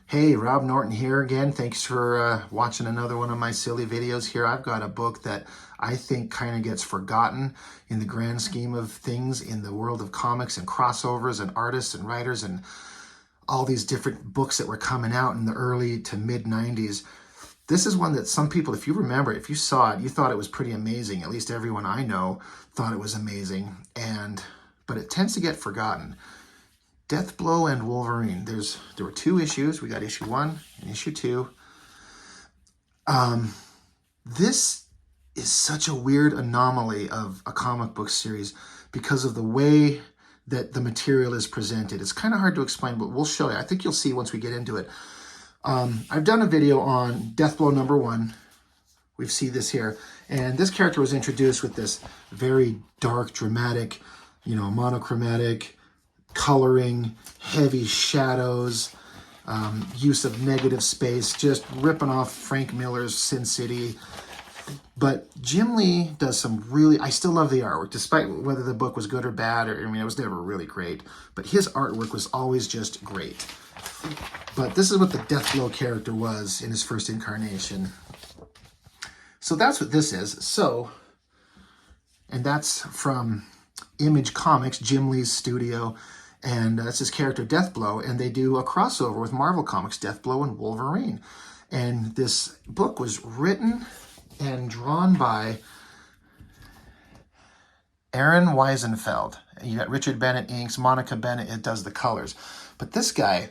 Hey, Rob Norton here again. Thanks for watching another one of my silly videos here. I've got a book that I think kind of gets forgotten in the grand scheme of things in the world of comics and crossovers and artists and writers and all these different books that were coming out in the early to mid 90s. This is one that some people, if you remember, if you saw it, you thought it was pretty amazing. At least everyone I know thought it was amazing, but it tends to get forgotten. Deathblow and Wolverine. There were two issues. We got issue 1 and issue 2. This is such a weird anomaly of a comic book series because of the way that the material is presented. It's kind of hard to explain, but we'll show you. I think you'll see once we get into it. I've done a video on Deathblow #1. We see this here. And this character was introduced with this very dark, dramatic, monochromatic coloring, heavy shadows, use of negative space, just ripping off Frank Miller's Sin City. But Jim Lee does some really, I still love the artwork, despite whether the book was good or bad, it was never really great. But his artwork was always just great. But this is what the Deathblow character was in his first incarnation. So that's what this is. And that's from Image Comics, Jim Lee's studio. And that's his character Deathblow, and they do a crossover with Marvel Comics, Deathblow and Wolverine. And this book was written and drawn by Aaron Weisenfeld. You got Richard Bennett inks, Monica Bennett, it does the colors. But this guy,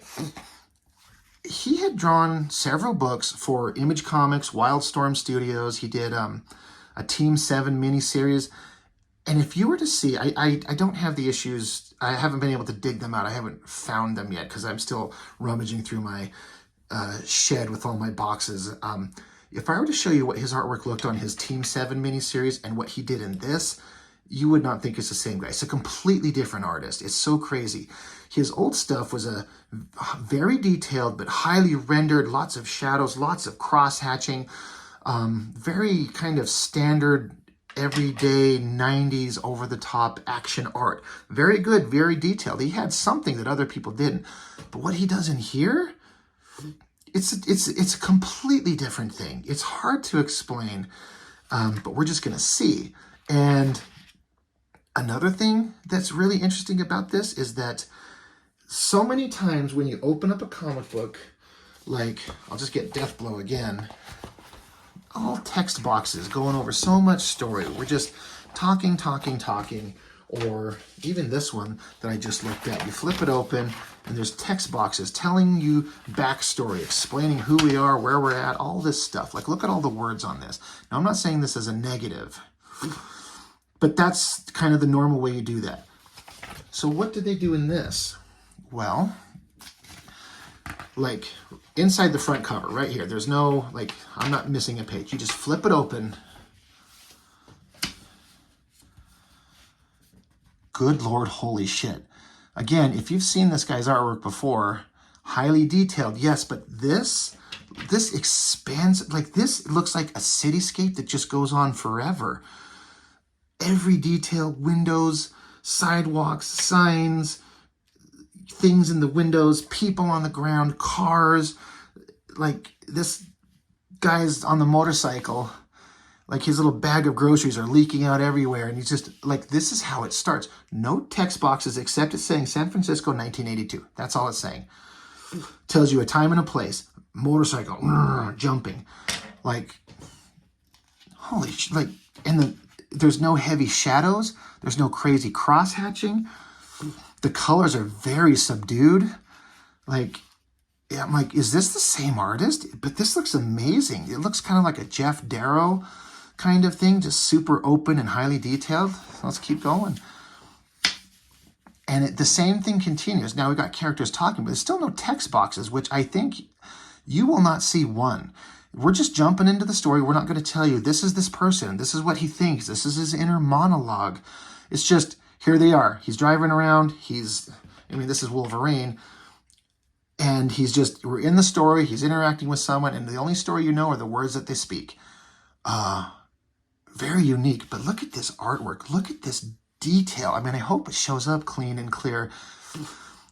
he had drawn several books for Image Comics, Wildstorm Studios. He did a Team 7 miniseries. And if you were to see, I don't have the issues, I haven't been able to dig them out. I haven't found them yet because I'm still rummaging through my shed with all my boxes. If I were to show you what his artwork looked on his Team 7 miniseries and what he did in this, you would not think it's the same guy. It's a completely different artist. It's so crazy. His old stuff was a very detailed but highly rendered, lots of shadows, lots of cross-hatching, very kind of standard everyday 90s over-the-top action art. Very good, very detailed. He had something that other people didn't. But what he does in here, it's a completely different thing. It's hard to explain, but we're just going to see. And another thing that's really interesting about this is that so many times when you open up a comic book, like, I'll just get Deathblow again, all text boxes going over so much story. We're just talking, or even this one that I just looked at. You flip it open and there's text boxes telling you backstory, explaining who we are, where we're at, all this stuff. Like, look at all the words on this. Now, I'm not saying this as a negative, but that's kind of the normal way you do that. So what did they do in this? Well, like inside the front cover right here, there's no, like, I'm not missing a page. You just flip it open. Good Lord, holy shit. Again, if you've seen this guy's artwork before, highly detailed, yes, but this expands, like, this looks like a cityscape that just goes on forever. Every detail, windows, sidewalks, signs, things in the windows, people on the ground, cars. Like, this guy's on the motorcycle, like his little bag of groceries are leaking out everywhere, and he's just like, this is how it starts. No text boxes except it's saying San Francisco 1982. That's all it's saying. Tells you a time and a place. Motorcycle, jumping. Like, holy shit. Like, and there's no heavy shadows. There's no crazy cross-hatching. The colors are very subdued. Like, yeah, I'm like, is this the same artist? But this looks amazing. It looks kind of like a Jeff Darrow kind of thing, just super open and highly detailed. Let's keep going. And the same thing continues. Now we've got characters talking, but there's still no text boxes, which I think you will not see one. We're just jumping into the story. We're not going to tell you, this is this person, this is what he thinks, this is his inner monologue. It's just, here they are. He's driving around. This is Wolverine. And we're in the story. He's interacting with someone. And the only story you know are the words that they speak. Very unique. But look at this artwork. Look at this detail. I hope it shows up clean and clear.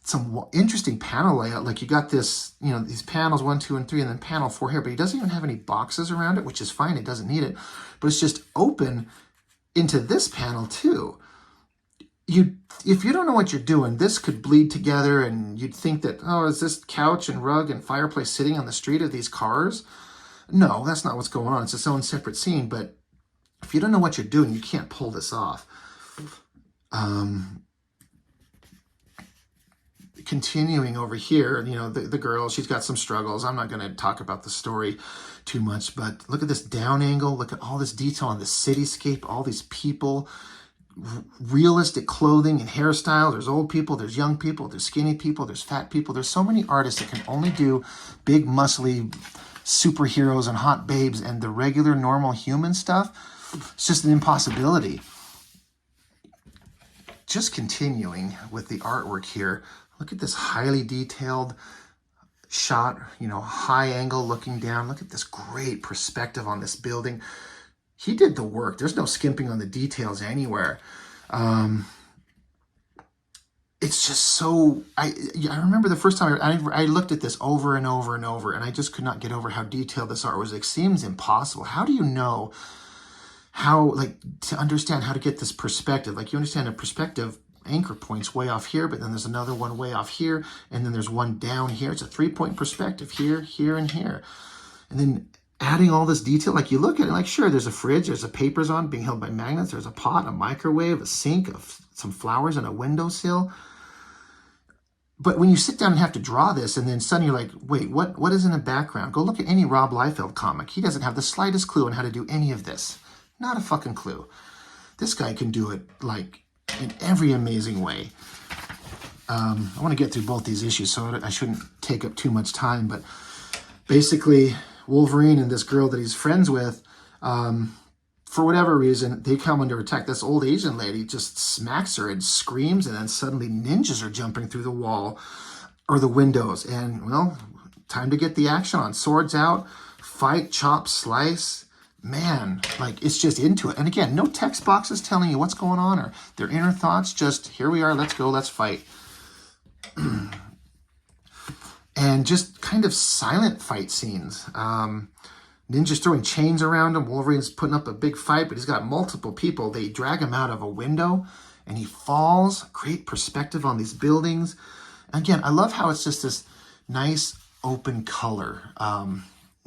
some interesting panel layout. Like you got this, you know, these panels 1, 2, and 3, and then panel 4 here, but he doesn't even have any boxes around it, which is fine. It doesn't need it, but it's just open into this panel too. If you don't know what you're doing, this could bleed together and you'd think that, oh, is this couch and rug and fireplace sitting on the street of these cars? No, that's not what's going on. It's its own separate scene, but if you don't know what you're doing, you can't pull this off. Continuing over here, you know, the girl, she's got some struggles. I'm not going to talk about the story too much, but look at this down angle. Look at all this detail on the cityscape, all these people, realistic clothing and hairstyle. There's old people, there's young people, there's skinny people, there's fat people. There's so many artists that can only do big, muscly superheroes and hot babes, and the regular, normal human stuff, it's just an impossibility. Just continuing with the artwork here. Look at this highly detailed shot, you know, high angle looking down. Look at this great perspective on this building. He did the work. There's no skimping on the details anywhere. It's just so, I remember the first time I looked at this over and over and over, and I just could not get over how detailed this art was. It seems impossible. How do you know how, like, to understand how to get this perspective? Like, you understand a perspective anchor points way off here, but then there's another one way off here, and then there's one down here. It's a 3-point perspective here, here, and here. And then adding all this detail, like you look at it, like, sure, there's a fridge, there's a papers on being held by magnets, there's a pot, a microwave, a sink, some flowers, and a windowsill. But when you sit down and have to draw this, and then suddenly you're like, wait, what is in the background? Go look at any Rob Liefeld comic. He doesn't have the slightest clue on how to do any of this. Not a fucking clue. This guy can do it, like, in every amazing way. I want to get through both these issues, so I shouldn't take up too much time, but basically Wolverine and this girl that he's friends with, for whatever reason, they come under attack. This old Asian lady just smacks her and screams, and then suddenly ninjas are jumping through the wall or the windows, and, well, time to get the action on. Swords out, fight, chop, slice. Man, like, it's just into it. And again, no text boxes telling you what's going on or their inner thoughts. Just, here we are, let's go, let's fight. And just kind of silent fight scenes. Ninjas throwing chains around him. Wolverine's putting up a big fight, but he's got multiple people. They drag him out of a window, and he falls. Great perspective on these buildings. Again, I love how it's just this nice, open color.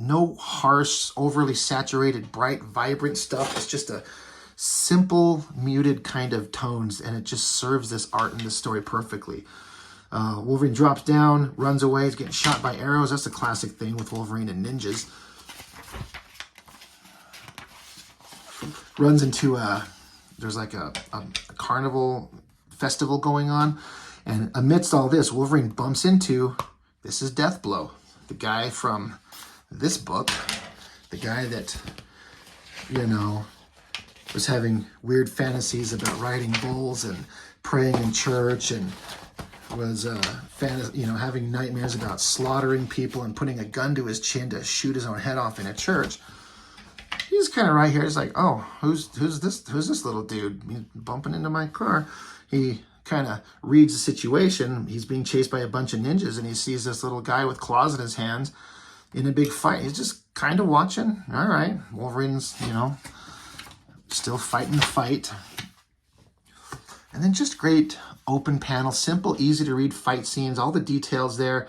No harsh, overly saturated, bright, vibrant stuff. It's just a simple, muted kind of tones, and it just serves this art and this story perfectly. Wolverine drops down, runs away. He's getting shot by arrows. That's a classic thing with Wolverine and ninjas. Runs into there's like a carnival festival going on, and amidst all this, Wolverine bumps into, this is Deathblow, the guy from this book, the guy that, you know, was having weird fantasies about riding bulls and praying in church, and was having nightmares about slaughtering people and putting a gun to his chin to shoot his own head off in a church. He's kind of right here. He's like, oh, who's this little dude? He's bumping into my car. He kind of reads the situation. He's being chased by a bunch of ninjas, and he sees this little guy with claws in his hands in a big fight. He's just kind of watching. All right, Wolverine's, you know, still fighting the fight. And then just great open panel, simple, easy to read fight scenes, all the details there.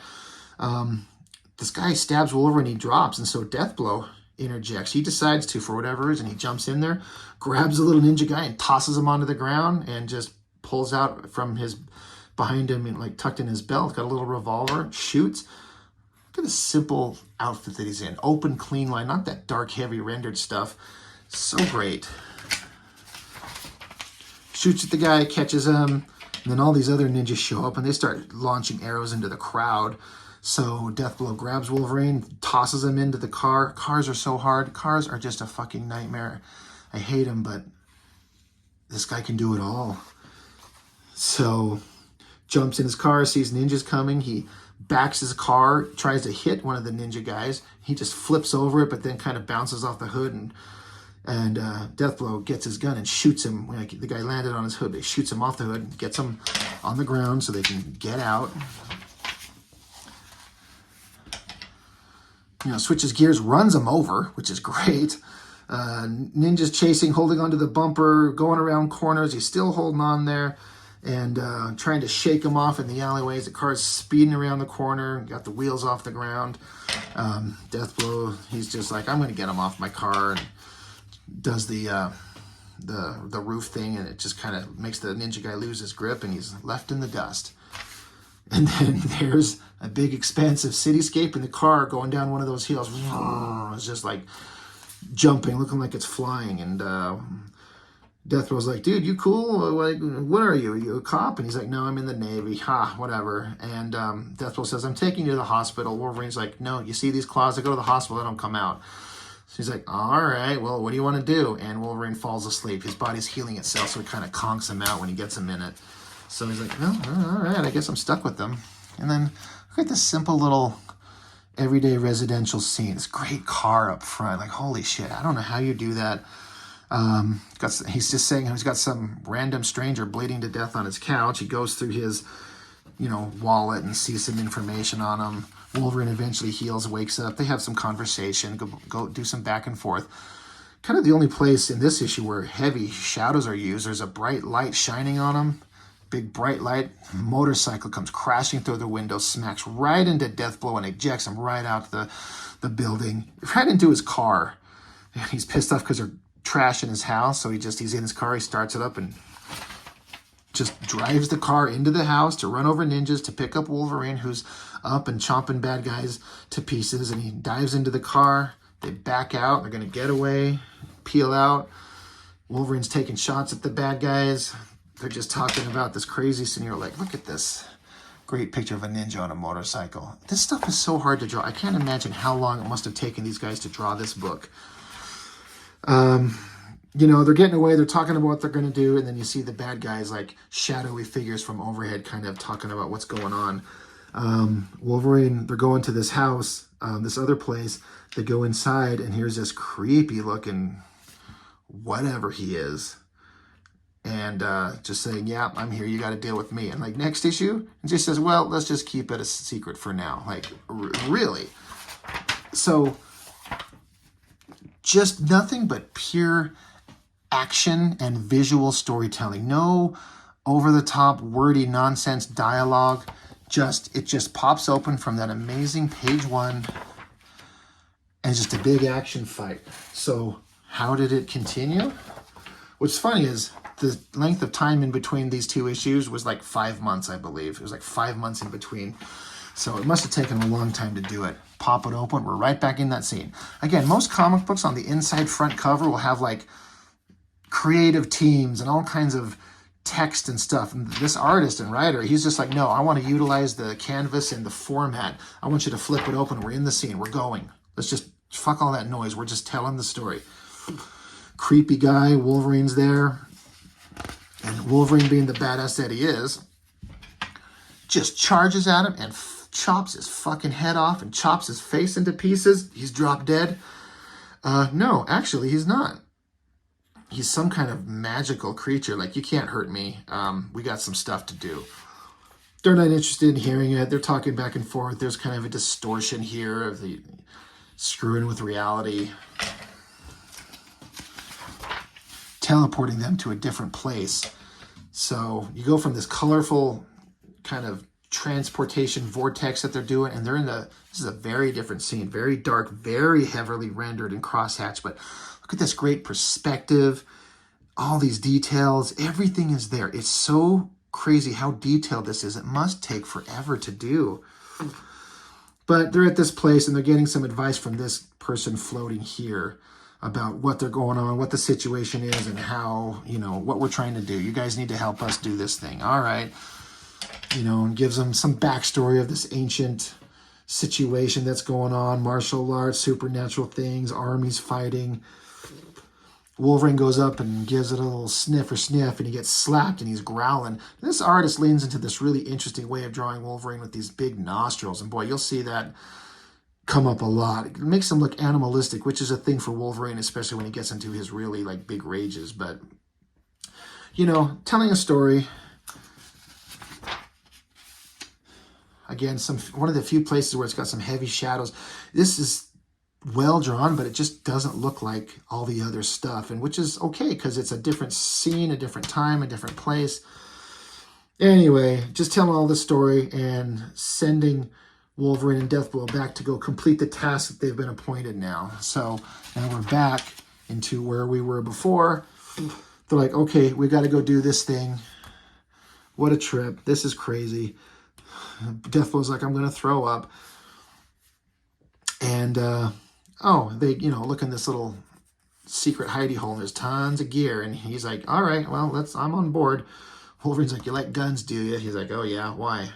This guy stabs Wolverine, he drops, and so Deathblow interjects. He decides to, for whatever reason, he jumps in there, grabs the little ninja guy and tosses him onto the ground, and just pulls out from behind him, and like tucked in his belt, got a little revolver, shoots. Look at the simple outfit that he's in. Open, clean line, not that dark, heavy rendered stuff. So great. Shoots at the guy, catches him, and then all these other ninjas show up, and they start launching arrows into the crowd. So Deathblow grabs Wolverine, tosses him into the car. Cars are so hard. Cars are just a fucking nightmare. I hate them, but this guy can do it all. So jumps in his car, sees ninjas coming. He backs his car, tries to hit one of the ninja guys. He just flips over it, but then kind of bounces off the hood. And Deathblow gets his gun and shoots him. Like, the guy landed on his hood, but he shoots him off the hood, gets him on the ground so they can get out. You know, switches gears, runs him over, which is great. Ninja's chasing, holding onto the bumper, going around corners. He's still holding on there and trying to shake him off in the alleyways. The car's speeding around the corner, got the wheels off the ground. Deathblow, he's just like, I'm going to get him off my car, and does the roof thing, and it just kind of makes the ninja guy lose his grip, and he's left in the dust. And then there's a big expansive cityscape in the car going down one of those hills. It's just like jumping, looking like it's flying. And Deathlow's like, dude, you cool? Like, what are you? Are you a cop? And he's like, no, I'm in the Navy. Ha, whatever. And Deathblow says, I'm taking you to the hospital. Wolverine's like, no, you see these claws? I go to the hospital, I don't come out. So he's like, all right, well, what do you want to do? And Wolverine falls asleep. His body's healing itself, so it kind of conks him out when he gets a minute. So he's like, well, all right, I guess I'm stuck with them. And then look at this simple little everyday residential scene. This great car up front. Like, holy shit, I don't know how you do that. He's just saying he's got some random stranger bleeding to death on his couch. He goes through his, wallet and sees some information on him. Wolverine eventually heals, wakes up. They have some conversation, go do some back and forth. Kind of the only place in this issue where heavy shadows are used. There's a bright light shining on him. Big bright light. Motorcycle comes crashing through the window, smacks right into Deathblow, and ejects him right out the building, right into his car. And he's pissed off because they're trashing his house. So he's in his car. He starts it up and just drives the car into the house to run over ninjas, to pick up Wolverine, who's up and chomping bad guys to pieces. And he dives into the car. They back out. They're going to get away, peel out. Wolverine's taking shots at the bad guys. They're just talking about this crazy scenario. Like, look at this great picture of a ninja on a motorcycle. This stuff is so hard to draw. I can't imagine how long it must have taken these guys to draw this book. They're getting away. They're talking about what they're going to do. And then you see the bad guys, like shadowy figures from overhead, kind of talking about what's going on. Wolverine, they're going to this house, this other place. They go inside, and here's this creepy looking whatever he is. And just saying, yeah, I'm here. You got to deal with me. And like next issue, it just says, well, let's just keep it a secret for now. Like, really? So just nothing but pure action and visual storytelling. No over-the-top, wordy nonsense dialogue. It just pops open from that amazing page one, and just a big action fight. So how did it continue? What's funny is the length of time in between these two issues was like 5 months, I believe. It was like 5 months in between. So it must have taken a long time to do it. Pop it open, we're right back in that scene. Again, most comic books on the inside front cover will have like creative teams and all kinds of text and stuff. And this artist and writer, he's just like, no, I want to utilize the canvas and the format. I want you to flip it open. We're in the scene. We're going. Let's just fuck all that noise. We're just telling the story. Creepy guy. Wolverine's there. And Wolverine, being the badass that he is, just charges at him and chops his fucking head off and chops his face into pieces. He's dropped dead. No, actually, he's not. He's some kind of magical creature. Like, you can't hurt me. We got some stuff to do. They're not interested in hearing it. They're talking back and forth. There's kind of a distortion here of the screwing with reality. Teleporting them to a different place. So you go from this colorful kind of transportation vortex that they're doing, and this is a very different scene. Very dark, very heavily rendered and crosshatched, but look at this great perspective, all these details, everything is there. It's so crazy how detailed this is. It must take forever to do. But they're at this place, and they're getting some advice from this person floating here about what they're going on, what the situation is, and how, what we're trying to do. You guys need to help us do this thing. All right. And gives them some backstory of this ancient situation that's going on, martial arts, supernatural things, armies fighting. Wolverine goes up and gives it a little sniff, and he gets slapped, and he's growling. This artist leans into this really interesting way of drawing Wolverine with these big nostrils, and boy, you'll see that come up a lot. It makes him look animalistic, which is a thing for Wolverine, especially when he gets into his really like big rages. But, you know, telling a story. Again, one of the few places where it's got some heavy shadows. This is well drawn, but it just doesn't look like all the other stuff, and which is okay because it's a different scene, a different time, a different place. Anyway, just telling all this story and sending Wolverine and Deathblow back to go complete the task that they've been appointed now. So now we're back into where we were before. They're like, okay, we got to go do this thing. What a trip. This is crazy. Deathblow's like, I'm going to throw up. And, they, you know, look in this little secret hidey hole. There's tons of gear. And he's like, all right, well, I'm on board. Wolverine's like, you like guns, do you? He's like, oh, yeah, why?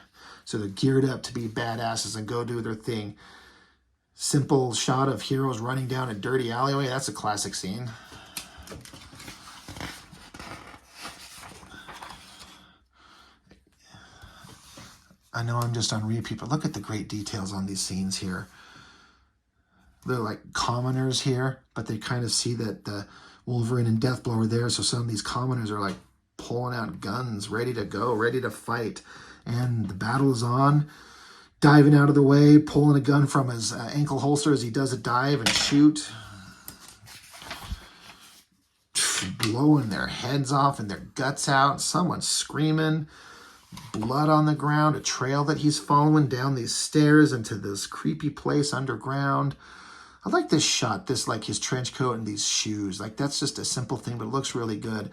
So they're geared up to be badasses and go do their thing. Simple shot of heroes running down a dirty alleyway. That's a classic scene. I know I'm just on repeat, but look at the great details on these scenes here. They're like commoners here, but they kind of see that the Wolverine and Deathblow are there, so some of these commoners are like pulling out guns, ready to go, ready to fight. And the battle is on. Diving out of the way, pulling a gun from his ankle holster as he does a dive and shoot. Blowing their heads off and their guts out. Someone's screaming. Blood on the ground, a trail that he's following down these stairs into this creepy place underground. I like this shot, this like his trench coat and these shoes. Like that's just a simple thing, but it looks really good.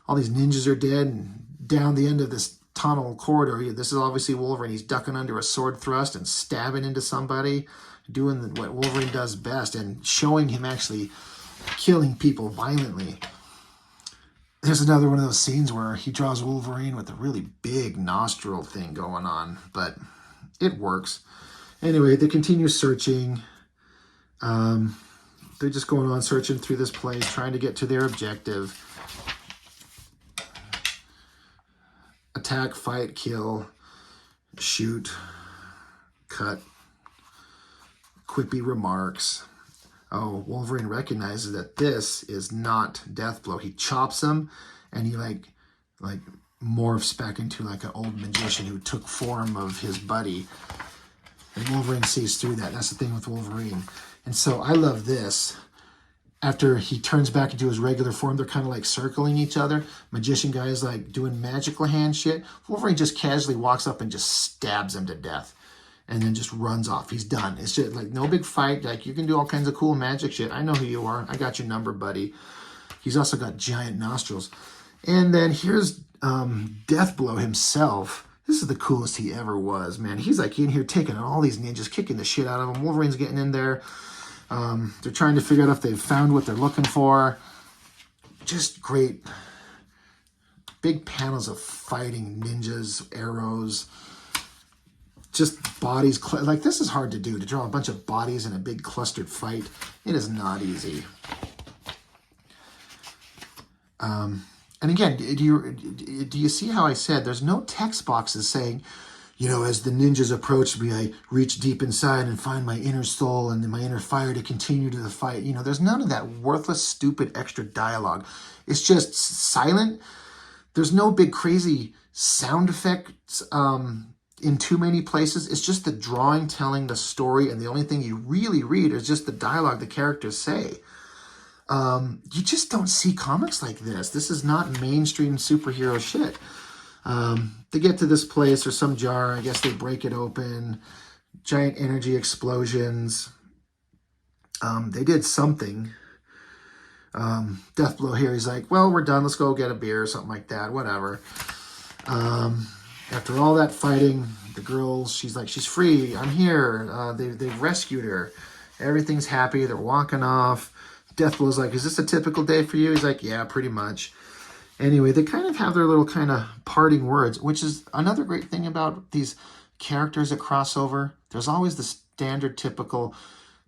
All these ninjas are dead, and down the end of this tunnel corridor, this is obviously Wolverine. He's ducking under a sword thrust and stabbing into somebody, doing what Wolverine does best and showing him actually killing people violently. There's another one of those scenes where he draws Wolverine with a really big nostril thing going on, but it works. Anyway, they continue searching. They're just going on searching through this place, trying to get to their objective. Attack, fight, kill, shoot, cut, quippy remarks. Oh, Wolverine recognizes that this is not Deathblow. He chops him, and he like morphs back into like an old magician who took form of his buddy. And Wolverine sees through that. That's the thing with Wolverine. And so I love this. After he turns back into his regular form, they're kind of like circling each other. Magician guy is like doing magical hand shit. Wolverine just casually walks up and just stabs him to death. And then just runs off. He's done. It's just like no big fight. Like you can do all kinds of cool magic shit. I know who you are. I got your number, buddy. He's also got giant nostrils. And then here's Deathblow himself. This is the coolest he ever was, man. He's like in here taking on all these ninjas, kicking the shit out of them. Wolverine's getting in there. They're trying to figure out if they've found what they're looking for. Just great. Big panels of fighting ninjas, arrows. Just bodies, like this is hard to do, to draw a bunch of bodies in a big clustered fight. It is not easy. And again, do you see how I said there's no text boxes saying, you know, as the ninjas approach me, I reach deep inside and find my inner soul and my inner fire to continue to the fight. You know, there's none of that worthless, stupid extra dialogue. It's just silent. There's no big crazy sound effects in too many places. It's just the drawing telling the story, and the only thing you really read is just the dialogue the characters say. You just don't see comics like this. This is not mainstream superhero shit. They get to this place, or some jar, I guess they break it open, giant energy explosions. They did something. Deathblow here, he's like, well, we're done, let's go get a beer or something like that, whatever. After all that fighting, the girl, she's like, she's free, I'm here, they've rescued her. Everything's happy, they're walking off. Deathblow's like, is this a typical day for you? He's like, yeah, pretty much. Anyway, they kind of have their little kind of parting words, which is another great thing about these characters that cross over. There's always the standard typical,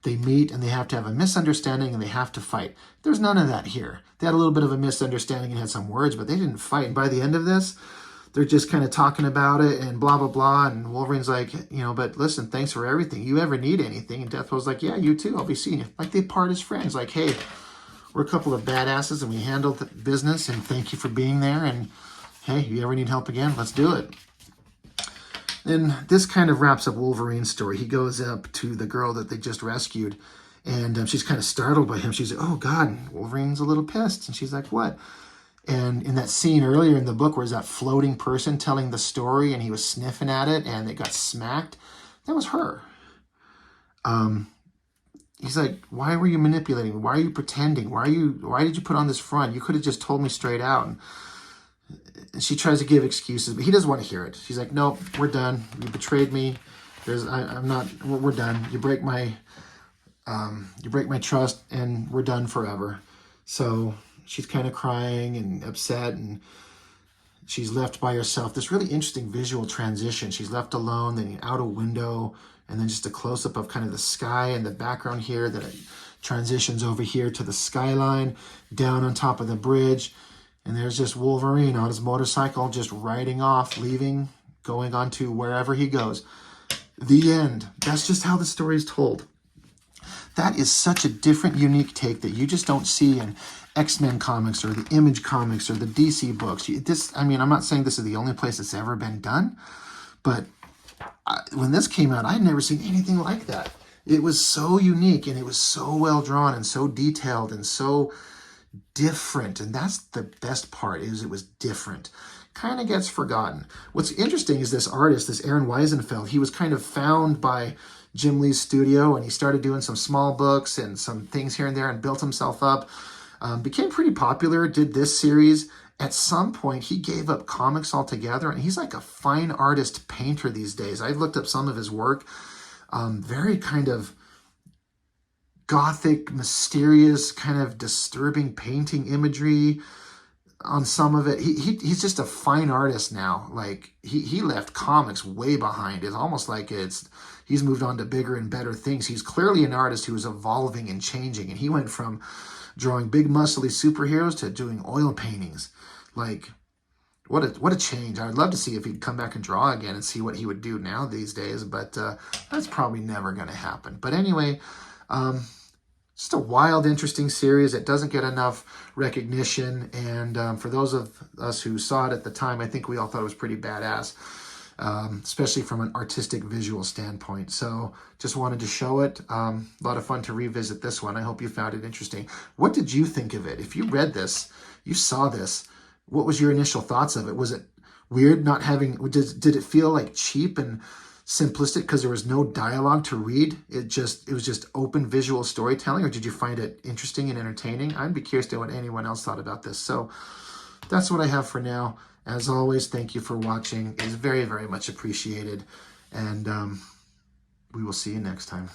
they meet and they have to have a misunderstanding and they have to fight. There's none of that here. They had a little bit of a misunderstanding and had some words, but they didn't fight. And by the end of this, they're just kind of talking about it and blah, blah, blah. And Wolverine's like, but listen, thanks for everything. You ever need anything? And Deathblow's like, yeah, you too. I'll be seeing you. Like, they part as friends. Like, hey, we're a couple of badasses and we handled the business and thank you for being there. And hey, you ever need help again? Let's do it. And this kind of wraps up Wolverine's story. He goes up to the girl that they just rescued, and she's kind of startled by him. She's like, oh, God, Wolverine's a little pissed. And she's like, what? And in that scene earlier in the book where there's that floating person telling the story and he was sniffing at it and it got smacked, that was her. He's like, why were you manipulating me? Why are you pretending? Why did you put on this front? You could have just told me straight out. And she tries to give excuses, but he doesn't want to hear it. She's like, nope, we're done. You betrayed me. We're done. You break my trust and we're done forever. So she's kind of crying and upset, and she's left by herself. This really interesting visual transition. She's left alone, then out a window, and then just a close-up of kind of the sky in the background here, that it transitions over here to the skyline, down on top of the bridge. And there's just Wolverine on his motorcycle, just riding off, leaving, going on to wherever he goes. The end. That's just how the story is told. That is such a different, unique take that you just don't see in X-Men comics or the Image comics or the DC books. I'm not saying this is the only place it's ever been done, but when this came out, I'd never seen anything like that. It was so unique, and it was so well drawn and so detailed and so different. And that's the best part, is it was different. Kind of gets forgotten. What's interesting is this artist, this Aaron Weisenfeld, he was kind of found by Jim Lee's studio, and he started doing some small books and some things here and there and built himself up. Became pretty popular, did this series. At some point, he gave up comics altogether, and he's like a fine artist painter these days. I've looked up some of his work. Very kind of gothic, mysterious, kind of disturbing painting imagery on some of it. He's just a fine artist now. Like, he left comics way behind. It's almost like he's moved on to bigger and better things. He's clearly an artist who is evolving and changing, and he went from drawing big muscly superheroes to doing oil paintings. Like, what a change. I'd love to see if he'd come back and draw again and see what he would do now these days, but that's probably never going to happen. But anyway, just a wild, interesting series that doesn't get enough recognition, and for those of us who saw it at the time, I think we all thought it was pretty badass, especially from an artistic visual standpoint. So just wanted to show it. A lot of fun to revisit this one. I hope you found it interesting. What did you think of it? If you read this, you saw this, what was your initial thoughts of it? Was it weird not having, did it feel like cheap and simplistic because there was no dialogue to read? It was just open visual storytelling, or did you find it interesting and entertaining? I'd be curious to know what anyone else thought about this. So that's what I have for now. As always, thank you for watching. It is very, very much appreciated, and we will see you next time.